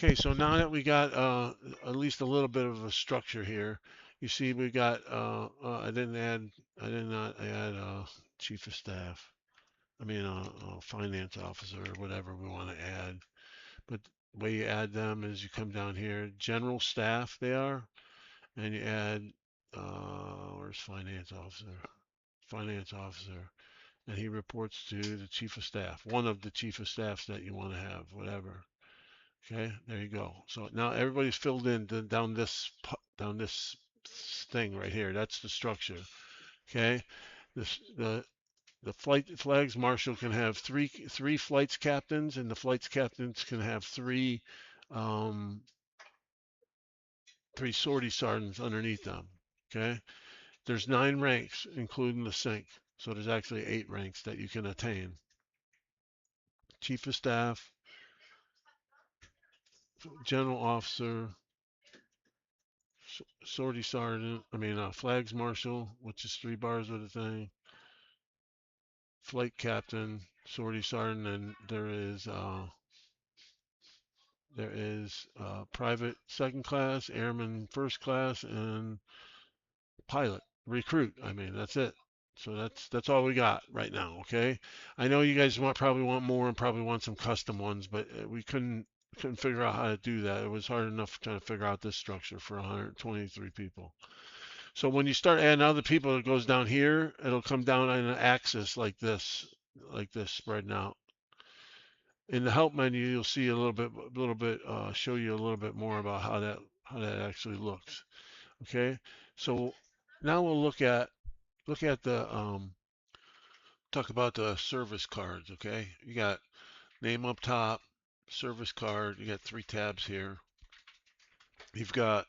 Okay, so now that we got at least a little bit of a structure here, you see we got I did not add chief of staff. I mean finance officer or whatever we want to add. But the way you add them is you come down here, general staff they are, and you add where's finance officer? Finance officer, and he reports to the chief of staff, one of the chief of staffs that you want to have, whatever. Okay, there you go. So now everybody's filled in down this thing right here. That's the structure. Okay, this the flight flags marshal can have three flights captains, and the flights captains can have um, three sortie sergeants underneath them. Okay, there's 9 ranks, including the sync. So there's actually 8 ranks that you can attain. Chief of staff, general officer, sortie sergeant, flags marshal, which is 3 bars of the thing, flight captain, sortie sergeant, and there is private second class, airman first class, and pilot recruit. That's it. So that's all we got right now. Okay. I know you guys probably want more and probably want some custom ones, but we couldn't figure out how to do that. It was hard enough trying to figure out this structure for 123 people. So when you start adding other people, it goes down here. It'll come down on an axis like this, spreading out. In the help menu, you'll see show you a little bit more about how that actually looks. Okay, so now we'll look at the talk about the service cards. Okay, you got name up top, service card. You got 3 tabs here. You've got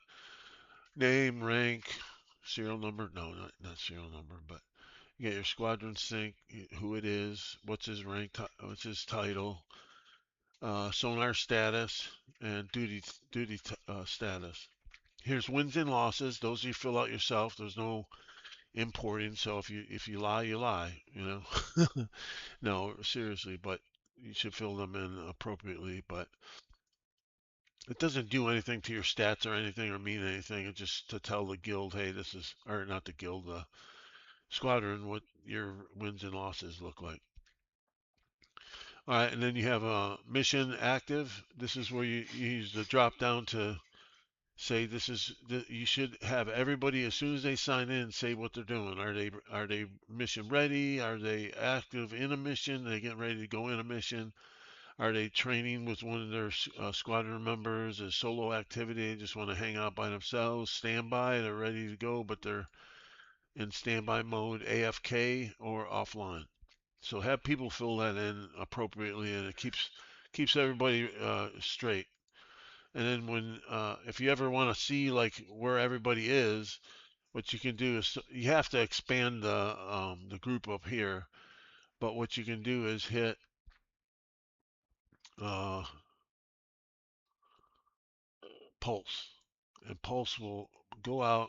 name, rank, serial number. No, not serial number, but you got your squadron sync, who it is, what's his rank, what's his title, sonar status, and duty status. Here's wins and losses. Those you fill out yourself. There's no importing. So if you lie, you lie. No, seriously, but you should fill them in appropriately. But it doesn't do anything to your stats or anything or mean anything. It's just to tell the guild, hey, this is, or not the guild, the squadron, what your wins and losses look like. All right, and then you have a mission active. This is where you use the drop down to say you should have everybody as soon as they sign in say what they're doing. Are they mission ready? Are they active in a mission? Are they getting ready to go in a mission? Are they training with one of their squadron members? A solo activity? They just want to hang out by themselves. Standby. They're ready to go, but they're in standby mode, AFK or offline. So have people fill that in appropriately, and it keeps everybody straight. And then if you ever want to see like where everybody is, what you can do is you have to expand the group up here. But what you can do is hit uh, Pulse, and Pulse will go out.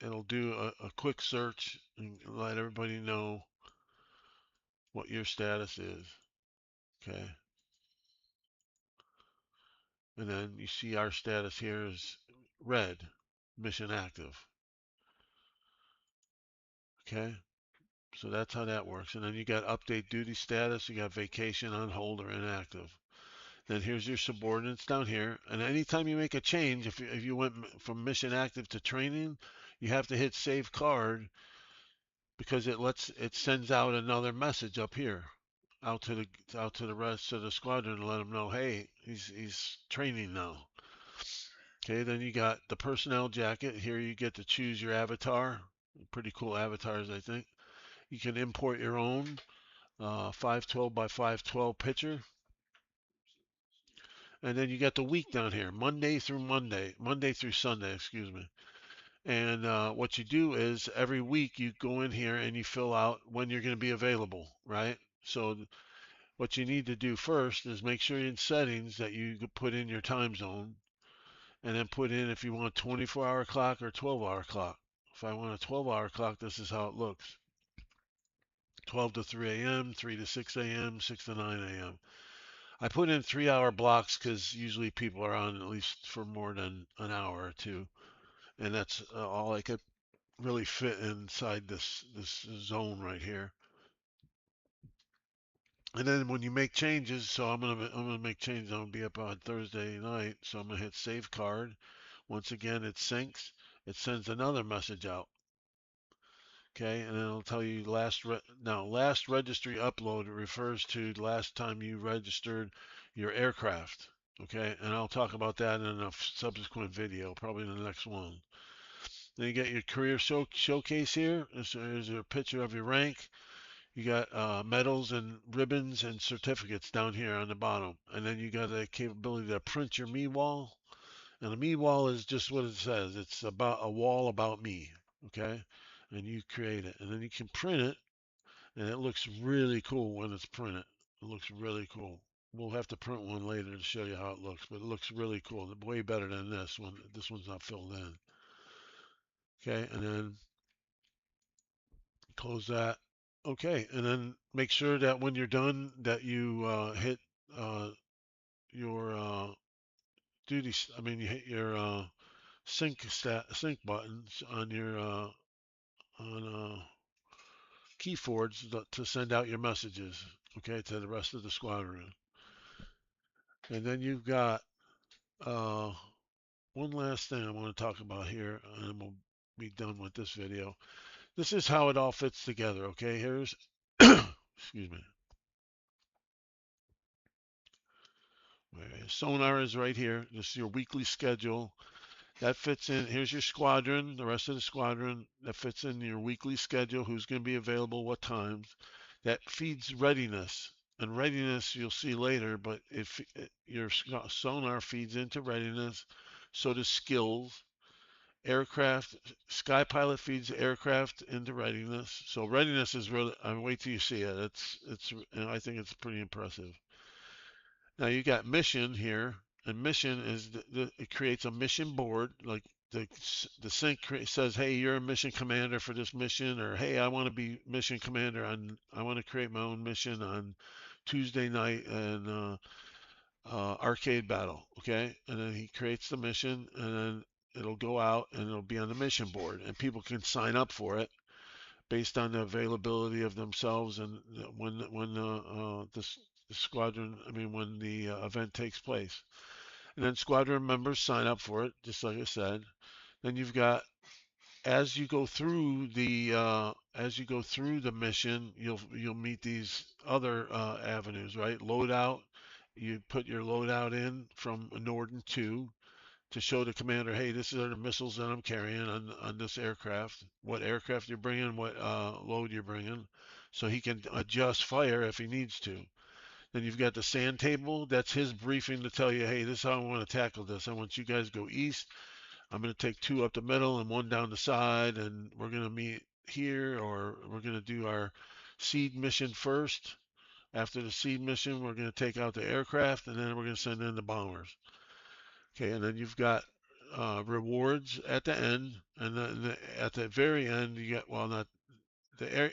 It'll do a quick search and let everybody know what your status is. Okay. And then you see our status here is red, mission active. Okay. So that's how that works. And then you got update duty status, you got vacation, on hold, or inactive. Then here's your subordinates down here. And anytime you make a change, if you went from mission active to training, you have to hit save card because it sends out another message up here out to the rest of the squadron to let them know, hey, he's training now. Okay, then you got the personnel jacket. Here you get to choose your avatar. Pretty cool avatars, I think. You can import your own 512 by 512 picture. And then you got the week down here, Monday through Sunday, excuse me. And what you do is every week you go in here and you fill out when you're going to be available, right? So what you need to do first is make sure in settings that you put in your time zone and then put in if you want 24-hour clock or 12-hour clock. If I want a 12-hour clock, this is how it looks. 12 to 3 a.m., 3 to 6 a.m., 6 to 9 a.m. I put in 3 hour blocks because usually people are on at least for more than an hour or two, and that's all I could really fit inside this zone right here. And then when you make changes, so I'm gonna make changes. I'm gonna be up on Thursday night, so I'm gonna hit save card. Once again, it syncs. It sends another message out. Okay, and then it'll tell you last registry upload refers to the last time you registered your aircraft. Okay, and I'll talk about that in a subsequent video, probably in the next one. Then you get your career showcase here. There's a picture of your rank. You got medals and ribbons and certificates down here on the bottom. And then you got the capability to print your me wall. And a me wall is just what it says. It's about a wall about me. Okay? And you create it. And then you can print it. And it looks really cool when it's printed. It looks really cool. We'll have to print one later to show you how it looks, but it looks really cool. Way better than this one. This one's not filled in. Okay, and then close that. Okay, and then make sure that when you're done that you hit uh, your I mean, you hit your sync buttons on your on keyboards to send out your messages. Okay, to the rest of the squadron. And then you've got uh, one last thing I want to talk about here, and we'll be done with this video. This is how it all fits together. Okay, here's excuse me. Sonar is right here. This is your weekly schedule. That fits in. Here's your squadron, the rest of the squadron. That fits in your weekly schedule. Who's going to be available, what times. That feeds readiness. And readiness you'll see later, but if your sonar feeds into readiness, so does skills. Aircraft, Sky Pilot feeds aircraft into readiness. So readiness is really. I mean, wait till you see it. I think it's pretty impressive. Now you got mission here, and mission is it creates a mission board. Like the sync says, hey, you're a mission commander for this mission, or hey, I want to be mission commander on. I want to create my own mission on Tuesday night and arcade battle. Okay, and then he creates the mission, and then it'll go out and it'll be on the mission board, and people can sign up for it based on the availability of themselves and when the squadron, I mean, when the event takes place. And then squadron members sign up for it, just like I said. Then you've got as you go through the mission, you'll meet these other avenues, right? Loadout. You put your loadout in from Norden 2 to show the commander, hey, this are the missiles that I'm carrying on this aircraft, what aircraft you're bringing, what load you're bringing, so he can adjust fire if he needs to. Then you've got the sand table. That's his briefing to tell you, hey, this is how I want to tackle this. I want you guys to go east. I'm going to take 2 up the middle and 1 down the side, and we're going to meet here, or we're going to do our seed mission first. After the seed mission, we're going to take out the aircraft, and then we're going to send in the bombers. Okay, and then you've got rewards at the end, and then at the very end, you get, well, not the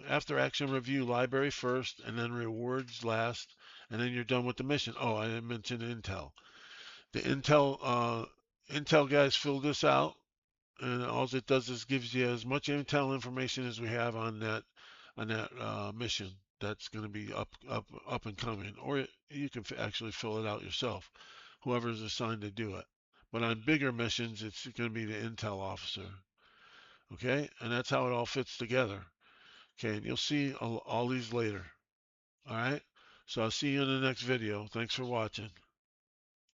after action review library first, and then rewards last, and then you're done with the mission. Oh, I didn't mention Intel. The Intel guys fill this out, and all it does is gives you as much Intel information as we have on that mission that's going to be up and coming, or you can actually fill it out yourself, whoever is assigned to do it. But on bigger missions, it's going to be the Intel officer. Okay, and that's how it all fits together. Okay, and you'll see all these later. All right, so I'll see you in the next video. Thanks for watching.